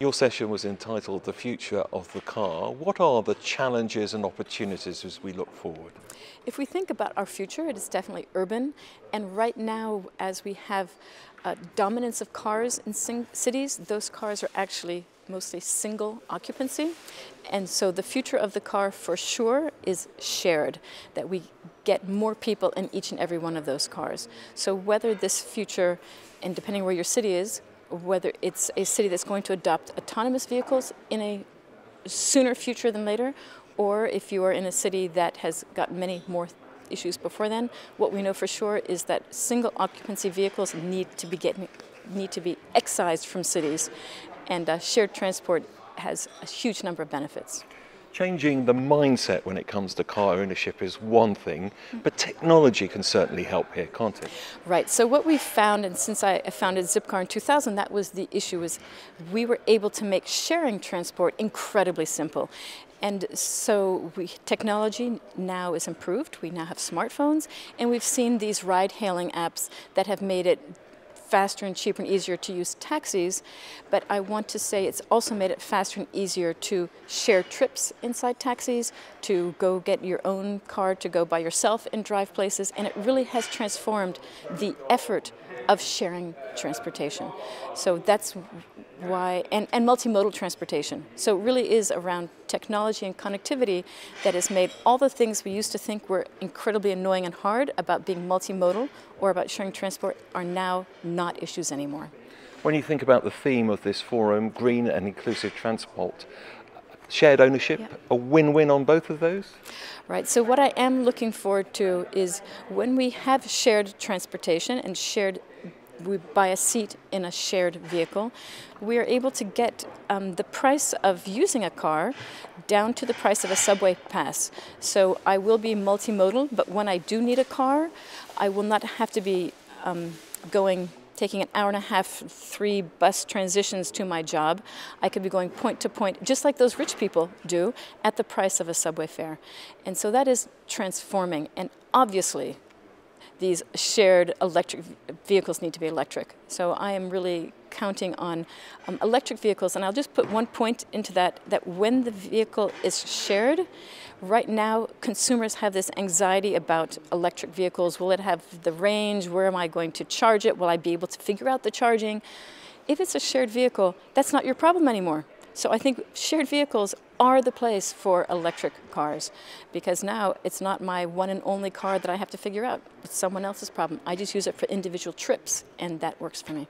Your session was entitled The Future of the Car. What are the challenges and opportunities as we look forward? If we think about our future, it is definitely urban. And right now, as we have dominance of cars in cities, those cars are actually mostly single occupancy. And so the future of the car for sure is shared, that we get more people in each and every one of those cars. So whether this future, and depending where your city is, whether it's a city that's going to adopt autonomous vehicles in a sooner future than later, or if you are in a city that has got many more issues before then, what we know for sure is that single occupancy vehicles need to be excised from cities, and shared transport has a huge number of benefits. Changing the mindset when it comes to car ownership is one thing, but technology can certainly help here, can't it? Right. So what we found, and since I founded Zipcar in 2000, that was the issue, is we were able to make sharing transport incredibly simple. And so technology now is improved. We now have smartphones, and we've seen these ride-hailing apps that have made it faster and cheaper and easier to use taxis, but I want to say it's also made it faster and easier to share trips inside taxis, to go get your own car, to go by yourself and drive places, and it really has transformed the effort of sharing transportation. So that's why, and multimodal transportation. So it really is around technology and connectivity that has made all the things we used to think were incredibly annoying and hard about being multimodal or about sharing transport are now not issues anymore. When you think about the theme of this forum, green and inclusive transport, shared ownership, a win-win on both of those? Right, so what I am looking forward to is when we have shared transportation and we buy a seat in a shared vehicle, we are able to get the price of using a car down to the price of a subway pass. So I will be multimodal, but when I do need a car, I will not have to be taking an hour and a half, 3 bus transitions to my job. I could be going point to point, just like those rich people do, at the price of a subway fare. And so that is transforming. And obviously, these shared electric vehicles need to be electric. So I am really counting on electric vehicles. And I'll just put one point into that when the vehicle is shared, right now consumers have this anxiety about electric vehicles. Will it have the range? Where am I going to charge it? Will I be able to figure out the charging? If it's a shared vehicle, that's not your problem anymore. So I think shared vehicles are the place for electric cars, because now it's not my one and only car that I have to figure out. It's someone else's problem. I just use it for individual trips, and that works for me.